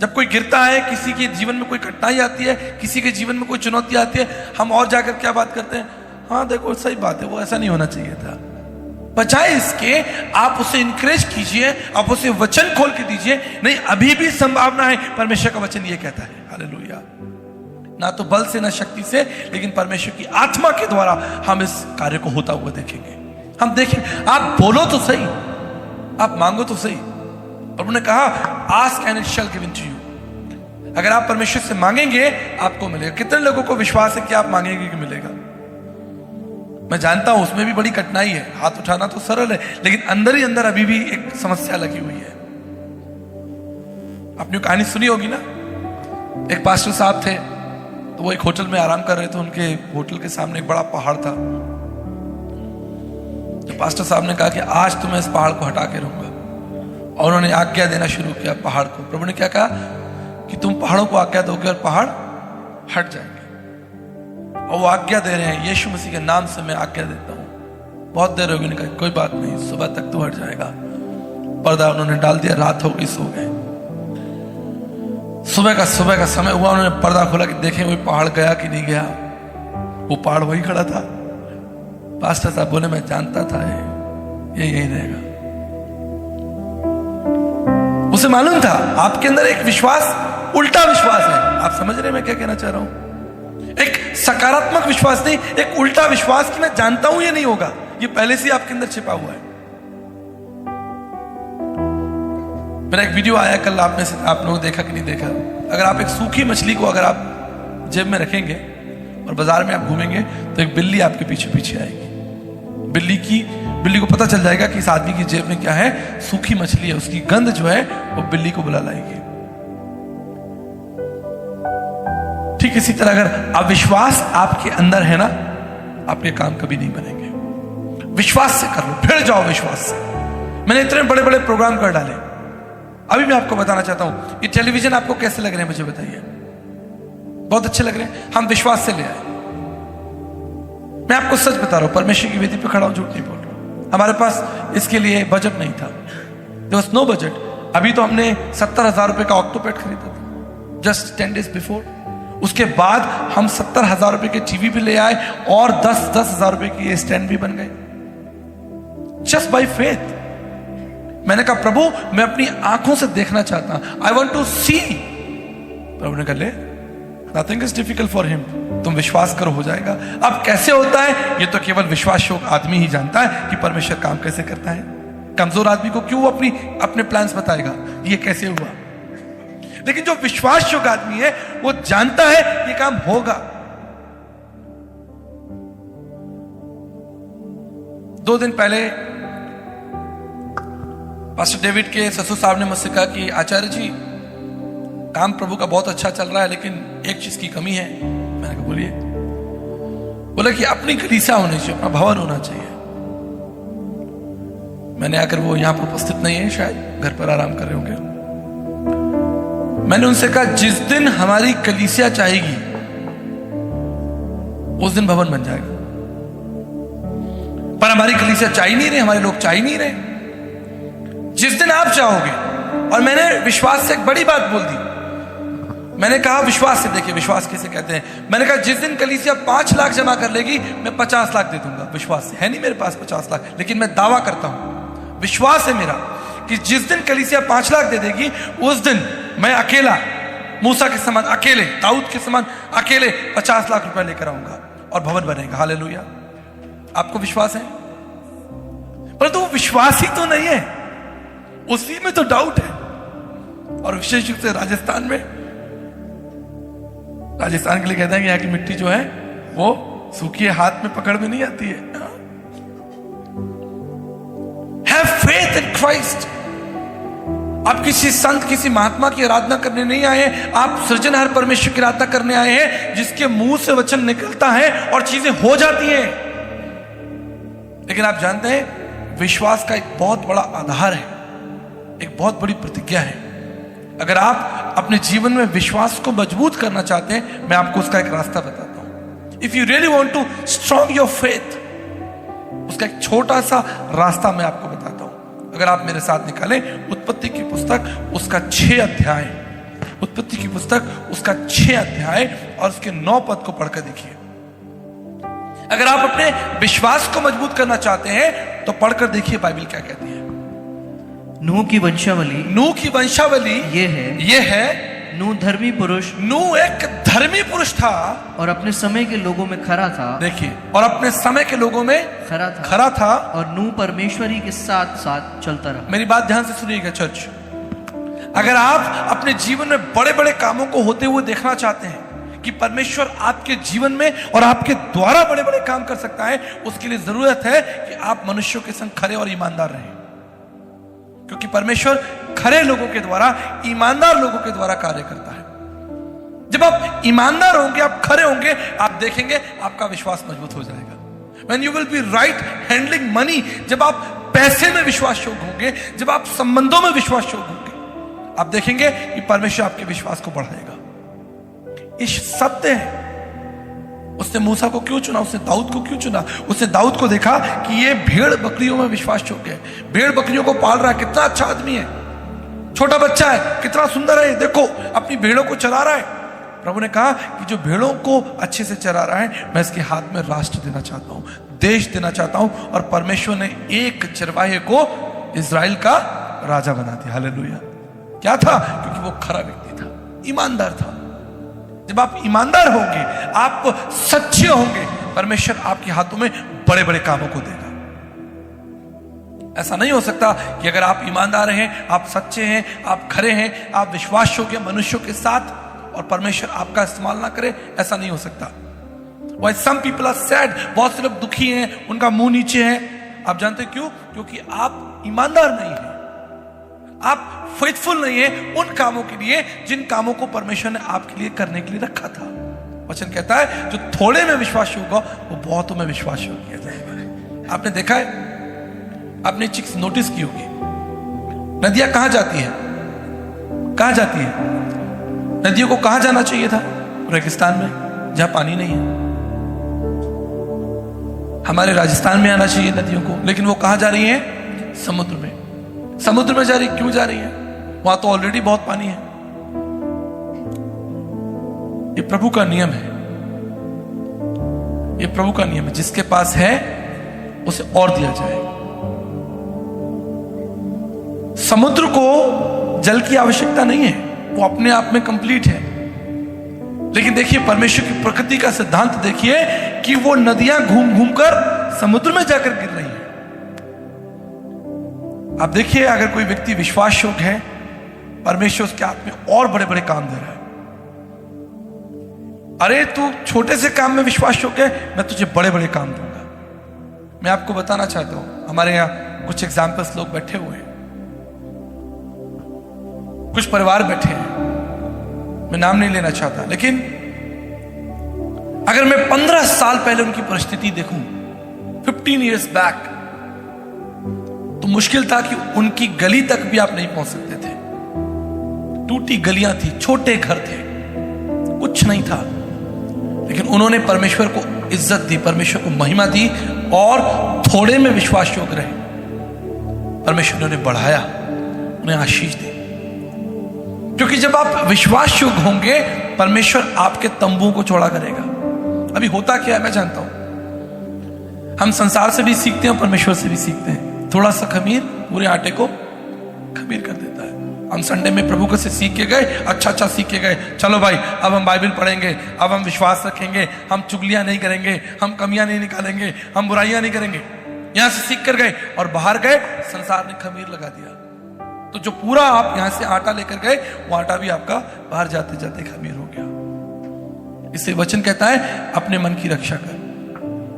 A: जब कोई गिरता है, किसी के जीवन में कोई कठिनाई आती है, किसी के जीवन में कोई चुनौती आती है, हम और जाकर क्या बात करते हैं? हाँ देखो सही बात है, वो ऐसा नहीं होना चाहिए था। बजाय इसके आप उसे इनकरेज कीजिए, आप उसे वचन खोल के दीजिए, नहीं अभी भी संभावना है। परमेश्वर का वचन ये कहता है, हालेलुया, ना तो बल से ना शक्ति से, लेकिन परमेश्वर की आत्मा के द्वारा हम इस कार्य को होता हुआ देखेंगे। हम देखेंगे। आप बोलो तो सही, आप मांगो तो सही। प्रभु ने कहा ask and it shall given to you. अगर आप परमेश्वर से मांगेंगे आपको मिलेगा। कितने लोगों को विश्वास है कि आप मांगेंगे कि मिलेगा? मैं जानता हूं उसमें भी बड़ी कठिनाई है, हाथ उठाना तो सरल है, लेकिन अंदर ही अंदर अभी भी एक समस्या लगी हुई है। आपने कहानी सुनी होगी ना, एक पास्टर साहब थे, तो वो एक होटल में आराम कर रहे थे। उनके होटल के सामने एक बड़ा पहाड़ था। तो पास्टर साहब ने कहा कि आज तो मैं इस पहाड़ को हटा के रहूंगा, और उन्होंने आज्ञा देना शुरू किया पहाड़ को। प्रभु ने क्या कहा कि तुम पहाड़ों को आज्ञा दोगे और पहाड़ हट जाएंगे। और वो आज्ञा दे रहे हैं, यीशु मसीह के नाम से मैं आज्ञा देता हूं। बहुत देर होगी, उन्होंने कहा कोई बात नहीं, सुबह तक तो हट जाएगा। पर्दा उन्होंने डाल दिया, रात हो गई, सो गए। सुबह का समय हुआ, उन्होंने पर्दा खोला कि देखें वो पहाड़ गया कि नहीं गया। वो पहाड़ वही खड़ा था। पास्टर साहब बोले मैं जानता था ये यही रहेगा। उसे मालूम था आपके अंदर एक विश्वास, उल्टा विश्वास है। आप समझ रहे मैं क्या कहना चाह रहा हूं? एक सकारात्मक विश्वास नहीं, एक उल्टा विश्वास कि मैं जानता हूं ये नहीं होगा। ये पहले से आपके अंदर छिपा हुआ है। मेरा एक वीडियो आया कल, आप में से आप लोगों ने देखा कि नहीं देखा? अगर आप एक सूखी मछली को अगर आप जेब में रखेंगे और बाजार में आप घूमेंगे तो एक बिल्ली आपके पीछे पीछे आएगी। बिल्ली को पता चल जाएगा कि इस आदमी की जेब में क्या है, सूखी मछली है। उसकी गंध जो है वो बिल्ली को बुला लाएगी। ठीक इसी तरह अगर अविश्वास आपके अंदर है ना, आपके काम कभी नहीं बनेंगे। विश्वास से कर लो, भिड़ जाओ विश्वास से। मैंने इतने बड़े बड़े प्रोग्राम कर डाले। अभी मैं आपको बताना चाहता हूं, ये टेलीविजन आपको कैसे लग रहे हैं मुझे बताइए। बहुत अच्छे लग रहे हैं, हम विश्वास से ले आए। मैं आपको सच बता रहा हूं, परमेश्वर की वेदी पे खड़ा हूं, झूठ नहीं बोल रहा हूं। हमारे पास इसके लिए बजट नहीं था, देयर वाज नो बजट। अभी तो हमने 70,000 रुपए का ऑक्टोपैड खरीदा था जस्ट 10 days बिफोर। उसके बाद हम 70,000 रुपए के टीवी भी ले आए और 10,000 रुपए की ये स्टैंड भी बन गए, जस्ट बाय फेथ। मैंने कहा प्रभु मैं अपनी आंखों से देखना चाहता हूं, आई वॉन्ट टू सी। प्रभु ने कहा ले, nothing is difficult for him, तुम विश्वास करो हो जाएगा। अब कैसे होता है ये तो केवल विश्वास योग्य आदमी ही जानता है कि परमेश्वर काम कैसे करता है। कमजोर आदमी को क्यों अपने प्लान्स बताएगा ये कैसे हुआ? लेकिन जो विश्वास योग्य आदमी है वो जानता है ये काम होगा। 2 दिन पहले पास्टर डेविड के ससुर साहब ने मुझसे कहा कि आचार्य जी काम प्रभु का बहुत अच्छा चल रहा है, लेकिन एक चीज की कमी है। मैंने कहा बोलिए। बोला कि अपनी कलीसिया होनी चाहिए, अपना भवन होना चाहिए। मैंने आकर, वो यहां पर उपस्थित नहीं है, शायद घर पर आराम कर रहे होंगे। मैंने उनसे कहा जिस दिन हमारी कलीसिया चाहेगी उस दिन भवन बन जाएगा, पर हमारी कलीसिया चाह ही नहीं रहे, हमारे लोग चाह ही नहीं रहे। जिस दिन आप चाहोगे, और मैंने विश्वास से एक बड़ी बात बोल दी, मैंने कहा विश्वास से, देखिए विश्वास किसे कहते हैं, मैंने कहा जिस दिन कलीसिया 5 लाख जमा कर लेगी मैं 50 लाख दे दूंगा। विश्वास से, है नहीं मेरे पास 50 लाख, लेकिन मैं दावा करता हूं, विश्वास है मेरा कि जिस दिन कलीसिया 5 लाख दे देगी उस दिन मैं अकेला, मूसा के समान अकेले, दाऊद के समान अकेले 50 लाख रुपए लेकर आऊंगा और भवन बनेगा। हालेलुया। आपको विश्वास है? परंतु वो विश्वास ही तो नहीं है, उसी में तो डाउट है। और विशेष रूप से राजस्थान में, राजस्थान के लिए कहते हैं कि यहाँ की मिट्टी जो है वो सूखी है, हाथ में पकड़ में नहीं आती है। Have faith in Christ। आप किसी संत, किसी महात्मा की आराधना करने नहीं आए हैं, आप सृजनहार परमेश्वर की आराधना करने आए हैं, जिसके मुंह से वचन निकलता है और चीजें हो जाती हैं। लेकिन आप जानते हैं विश्वास का एक बहुत बड़ा आधार है, एक बहुत बड़ी प्रतिज्ञा है। अगर आप अपने जीवन में विश्वास को मजबूत करना चाहते हैं, मैं आपको उसका एक रास्ता बताता हूं। If you really want to strong your faith, उसका एक छोटा सा रास्ता मैं आपको बताता हूं। अगर आप मेरे साथ निकालें उत्पत्ति की पुस्तक, उसका 6 अध्याय, उत्पत्ति की पुस्तक उसका 6 अध्याय और उसके 9 पद को पढ़कर देखिए। अगर आप अपने विश्वास को मजबूत करना चाहते हैं तो पढ़कर देखिए बाइबल क्या कहती है।
B: नूह की वंशावली,
A: नूह की वंशावली ये है
B: नूह धर्मी पुरुष,
A: नूह एक धर्मी पुरुष था
B: और अपने समय के लोगों में खरा था।
A: देखिए, और अपने समय के लोगों में खरा था
B: और नूह परमेश्वरी के साथ साथ चलता रहा।
A: मेरी बात ध्यान से सुनिएगा चर्च। अगर आप अपने जीवन में बड़े बड़े कामों को होते हुए देखना चाहते हैं कि परमेश्वर आपके जीवन में और आपके द्वारा बड़े बड़े काम कर सकता है, उसके लिए जरूरत है कि आप मनुष्यों के संग खरे और ईमानदार रहें, क्योंकि परमेश्वर खरे लोगों के द्वारा, ईमानदार लोगों के द्वारा कार्य करता है। जब आप ईमानदार होंगे, आप खरे होंगे, आप देखेंगे आपका विश्वास मजबूत हो जाएगा। When you will be right handling money, जब आप पैसे में विश्वास योग्य होंगे, जब आप संबंधों में विश्वास योग्य होंगे, आप देखेंगे कि परमेश्वर आपके विश्वास को बढ़ाएगा। इस सत्य है। उसने मूसा को क्यों चुना, उसने दाऊद को क्यों चुना? उसने दाऊद को देखा कि ये भेड़ बकरियों में विश्वास योग्य है, भेड़ बकरियों को पाल रहा है, कितना अच्छा आदमी है, छोटा बच्चा है, कितना सुंदर है, देखो अपनी भेड़ों को चला रहा है। प्रभु ने कहा कि जो भेड़ों को अच्छे से चला रहा है, मैं इसके हाथ में राष्ट्र देना चाहता हूं, देश देना चाहता हूं। और परमेश्वर ने एक चरवाहे को इजराइल का राजा बना दिया। हालेलुया। क्या था? क्योंकि वो खरा व्यक्ति था, ईमानदार था। जब आप ईमानदार होंगे, आप सच्चे होंगे, परमेश्वर आपके हाथों में बड़े बड़े कामों को देगा। ऐसा नहीं हो सकता कि अगर आप ईमानदार हैं, आप सच्चे हैं, आप खरे हैं, आप विश्वास योग्य मनुष्यों के साथ, और परमेश्वर आपका इस्तेमाल ना करे, ऐसा नहीं हो सकता। Why some people are sad, बहुत से लोग दुखी हैं, उनका मुंह नीचे है। आप जानते क्यों? क्योंकि आप ईमानदार नहीं हैं, आप फेथफुल नहीं है उन कामों के लिए जिन कामों को परमेश्वर ने आपके लिए करने के लिए रखा था। वचन कहता है जो थोड़े में विश्वास होगा वो बहुतों में विश्वास किया जाएगा। आपने देखा है, आपने चीज नोटिस की होगी, नदियां कहां जाती है? कहां जाती है? नदियों को कहां जाना चाहिए था? रेगिस्तान में, जहां पानी नहीं है। हमारे राजस्थान में आना चाहिए नदियों को, लेकिन वो कहां जा रही है? समुद्र में। समुद्र में जा रही, क्यों जा रही है? वहां तो ऑलरेडी बहुत पानी है। ये प्रभु का नियम है, ये प्रभु का नियम है, जिसके पास है उसे और दिया जाए। समुद्र को जल की आवश्यकता नहीं है, वो अपने आप में कंप्लीट है। लेकिन देखिए परमेश्वर की प्रकृति का सिद्धांत देखिए कि वो नदियां घूम घूम कर समुद्र में जाकर गिर रही हैं। आप देखिए, अगर कोई व्यक्ति विश्वास योग्य है, परमेश्वर उसके हाथ में और बड़े बड़े काम दे रहा है। अरे तू छोटे से काम में विश्वास योग्य है, मैं तुझे बड़े बड़े काम दूंगा। मैं आपको बताना चाहता हूं, हमारे यहां कुछ एग्जाम्पल्स लोग बैठे हुए हैं, कुछ परिवार बैठे हैं, मैं नाम नहीं लेना चाहता, लेकिन अगर मैं 15 साल पहले उनकी परिस्थिति देखूं, 15 years बैक, तो मुश्किल था कि उनकी गली तक भी आप नहीं पहुंच सकते थे। टूटी गलियां थी, छोटे घर थे, कुछ नहीं था, लेकिन उन्होंने परमेश्वर को इज्जत दी, परमेश्वर को महिमा दी और थोड़े में विश्वास योग्य रहे। परमेश्वर ने उन्हें बढ़ाया, उन्हें आशीष दी। क्योंकि जब आप विश्वास योग्य होंगे, परमेश्वर आपके तंबुओं को चौड़ा करेगा। अभी होता क्या है मैं जानता हूं, हम संसार से भी सीखते हैं और परमेश्वर से भी सीखते हैं। थोड़ा सा खमीर पूरे आटे को खमीर कर देता है। हम संडे में प्रभु को से सीख के गए, अच्छा सीख के गए, चलो भाई अब हम बाइबल पढ़ेंगे, अब हम विश्वास रखेंगे, हम चुगलियां नहीं करेंगे, हम कमियां नहीं निकालेंगे, हम बुराइयां नहीं करेंगे। यहां से सीख कर गए और बाहर गए, संसार ने खमीर लगा दिया। तो जो पूरा आप यहां से आटा लेकर गए, वो आटा भी आपका बाहर जाते जाते खमीर हो गया। इससे वचन कहता है अपने मन की रक्षा कर,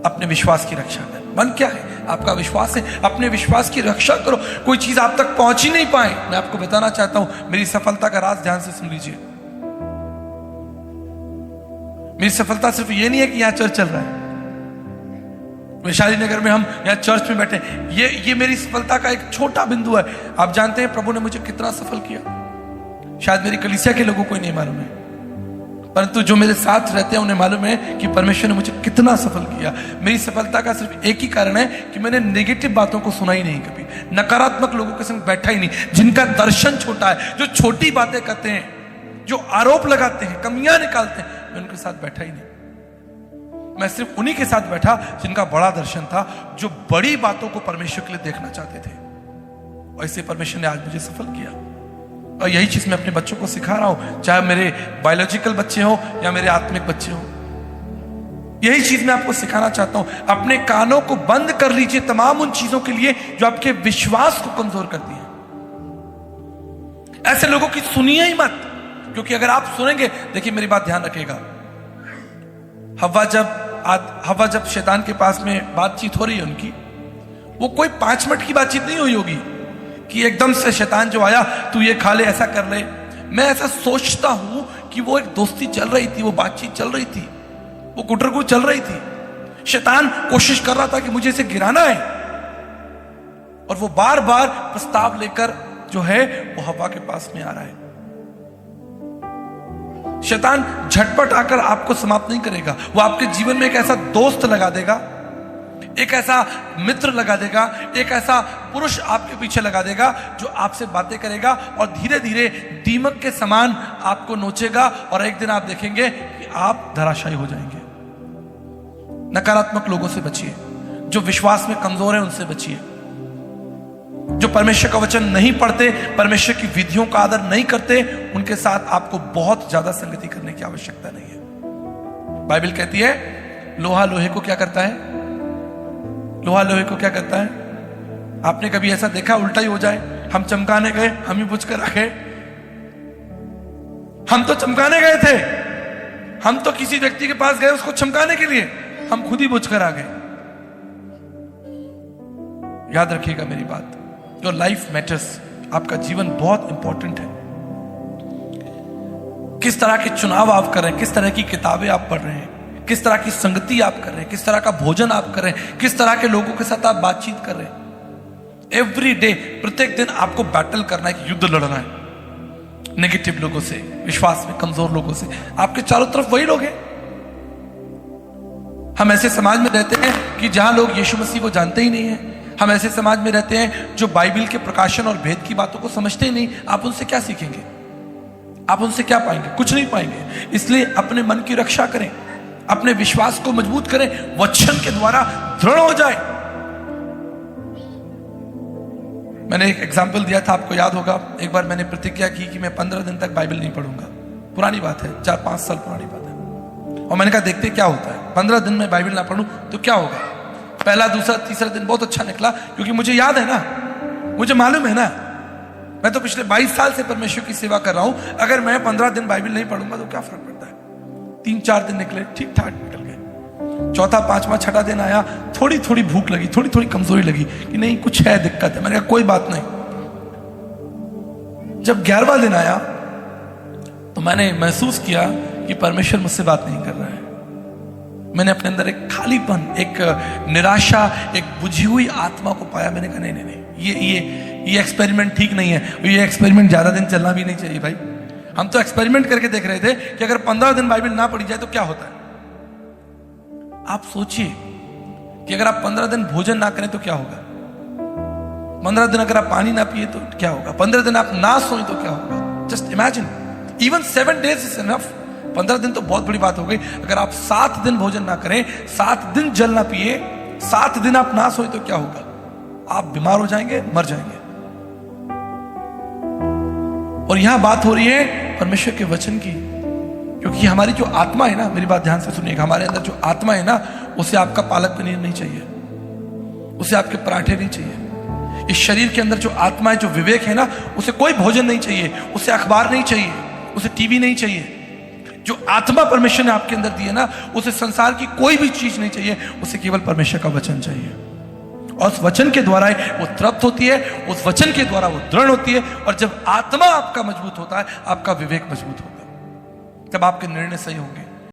A: अपने विश्वास की रक्षा कर। मन क्या है? आपका विश्वास है। अपने विश्वास की रक्षा करो, कोई चीज आप तक पहुंच ही नहीं पाए। मैं आपको बताना चाहता हूं मेरी सफलता का राज, ध्यान से सुन लीजिए। मेरी सफलता सिर्फ ये नहीं है कि यहां चर्च चल रहा है, वैशाली नगर में हम यहां चर्च में बैठे, ये मेरी सफलता का एक छोटा बिंदु है। आप जानते हैं प्रभु ने मुझे कितना सफल किया, शायद मेरी कलीसिया के लोगों को ही नहीं मालूम है, परंतु जो मेरे साथ रहते हैं उन्हें मालूम है कि परमेश्वर ने मुझे कितना सफल किया। मेरी सफलता का सिर्फ एक ही कारण है कि मैंने नेगेटिव बातों को सुना ही नहीं, कभी नकारात्मक लोगों के संग बैठा ही नहीं, जिनका दर्शन छोटा है, जो छोटी बातें करते हैं, जो आरोप लगाते हैं, कमियां निकालते हैं, मैं उनके साथ बैठा ही नहीं। मैं सिर्फ उन्हीं के साथ बैठा जिनका बड़ा दर्शन था, जो बड़ी बातों को परमेश्वर के लिए देखना चाहते थे। और इससे परमेश्वर ने आज मुझे सफल किया। और यही चीज मैं अपने बच्चों को सिखा रहा हूं, चाहे मेरे बायोलॉजिकल बच्चे हो या मेरे आत्मिक बच्चे हो। यही चीज मैं आपको सिखाना चाहता हूं। अपने कानों को बंद कर लीजिए तमाम उन चीजों के लिए जो आपके विश्वास को कमजोर करती हैं। ऐसे लोगों की सुनिए ही मत, क्योंकि अगर आप सुनेंगे, देखिए मेरी बात ध्यान रखिएगा, हव्वा जब शैतान के पास में बातचीत हो रही है उनकी, वो कोई 5 मिनट की बातचीत नहीं हुई होगी कि एकदम से शैतान जो आया, तू ये खा ले, ऐसा कर ले। मैं ऐसा सोचता हूं कि वो एक दोस्ती चल रही थी, वो बातचीत चल रही थी, वो गुटरगु चल रही थी। शैतान कोशिश कर रहा था कि मुझे इसे गिराना है, और वो बार बार प्रस्ताव लेकर जो है वो हव्वा के पास में आ रहा है। शैतान झटपट आकर आपको समाप्त नहीं करेगा, वो आपके जीवन में एक ऐसा दोस्त लगा देगा, एक ऐसा मित्र लगा देगा, एक ऐसा पुरुष आपके पीछे लगा देगा जो आपसे बातें करेगा और धीरे धीरे दीमक के समान आपको नोचेगा, और एक दिन आप देखेंगे कि आप धराशायी हो जाएंगे। नकारात्मक लोगों से बचिए, जो विश्वास में कमजोर है उनसे बचिए, जो परमेश्वर का वचन नहीं पढ़ते, परमेश्वर की विधियों का आदर नहीं करते, उनके साथ आपको बहुत ज्यादा संगति करने की आवश्यकता नहीं है। बाइबल कहती है लोहा लोहे को क्या करता है? लोहा लोहे को क्या करता है? आपने कभी ऐसा देखा उल्टा ही हो जाए? हम चमकाने गए, हम ही बुझ कर आ गए। हम तो चमकाने गए थे, हम तो किसी व्यक्ति के पास गए उसको चमकाने के लिए, हम खुद ही बुझ कर आ गए। याद रखिएगा मेरी बात, योर लाइफ मैटर्स। आपका जीवन बहुत इंपॉर्टेंट है। किस तरह के चुनाव आप कर रहे हैं, किस तरह की किताबें आप पढ़ रहे हैं, किस तरह की संगति आप कर रहे हैं, किस तरह का भोजन आप कर रहे हैं, किस तरह के लोगों के साथ आप बातचीत कर रहे हैं। एवरी डे, प्रत्येक दिन आपको बैटल करना है, एक युद्ध लड़ना है नेगेटिव लोगों से, विश्वास में कमजोर लोगों से। आपके चारों तरफ वही लोग हैं। हम ऐसे समाज में रहते हैं कि जहां लोग यीशु मसीह को जानते ही नहीं है। हम ऐसे समाज में रहते हैं जो बाइबल के प्रकाशन और भेद की बातों को समझते ही नहीं। आप उनसे क्या सीखेंगे? आप उनसे क्या पाएंगे? कुछ नहीं पाएंगे। इसलिए अपने मन की रक्षा करें, अपने विश्वास को मजबूत करें, वचन के द्वारा दृढ़ हो जाए। मैंने एक एग्जाम्पल दिया था, आपको याद होगा। एक बार मैंने प्रतिज्ञा की कि मैं 15 दिन तक बाइबल नहीं पढ़ूंगा। पुरानी बात है, 4-5 साल पुरानी बात है। और मैंने कहा देखते क्या होता है, 15 दिन में बाइबल ना पढ़ूं तो क्या होगा। पहला, दूसरा, तीसरा दिन बहुत अच्छा निकला, क्योंकि मुझे याद है ना, मुझे मालूम है ना, मैं तो पिछले 22 साल से परमेश्वर की सेवा कर रहा हूं। अगर मैं 15 दिन बाइबल नहीं पढ़ूंगा तो क्या फर्क पड़ता है। 3-4 दिन निकले, ठीक ठाक निकल गए। चौथा, पांचवा, छठा दिन आया, थोड़ी थोड़ी भूख लगी, थोड़ी थोड़ी कमजोरी लगी कि नहीं कुछ है, दिक्कत है। मैंने कहा कोई बात नहीं। जब 11वां दिन आया तो मैंने महसूस किया कि परमेश्वर मुझसे बात नहीं कर रहा है। मैंने अपने अंदर एक खालीपन, एक निराशा, एक बुझी हुई आत्मा को पाया। मैंने कहा नहीं, ये एक्सपेरिमेंट ठीक नहीं है, ये एक्सपेरिमेंट ज्यादा दिन चलना भी नहीं चाहिए भाई। हम तो एक्सपेरिमेंट करके देख रहे थे कि अगर 15 दिन बाइबल ना पढ़ी जाए तो क्या होता है। आप सोचिए कि अगर आप 15 दिन भोजन ना करें तो क्या होगा, 15 दिन अगर आप पानी ना पिए तो क्या होगा, 15 दिन आप ना सोए तो क्या होगा। Just imagine, even 7 days is enough. 15 दिन तो बहुत बड़ी बात हो गई। अगर आप 7 दिन भोजन ना करें, 7 दिन जल ना पिए, 7 दिन आप ना सोए तो क्या होगा, आप बीमार हो जाएंगे, मर जाएंगे। और यहां बात हो रही है परमेश्वर के वचन की, क्योंकि हमारी जो आत्मा है ना, मेरी बात ध्यान से सुनिएगा, हमारे अंदर जो आत्मा है ना, उसे आपका पालक पनीर नहीं चाहिए, उसे आपके पराठे नहीं चाहिए। इस शरीर के अंदर जो आत्मा है, जो विवेक है ना, उसे कोई भोजन नहीं चाहिए, उसे अखबार नहीं चाहिए, उसे टीवी नहीं चाहिए। जो आत्मा परमेश्वर ने आपके अंदर दी है ना, उसे संसार की कोई भी चीज नहीं चाहिए, उसे केवल परमेश्वर का वचन चाहिए। और उस वचन के द्वारा वो तृप्त होती है, उस वचन के द्वारा वो दृढ़ होती है। और जब आत्मा आपका मजबूत होता है, आपका विवेक मजबूत होता है, तब आपके निर्णय सही होंगे।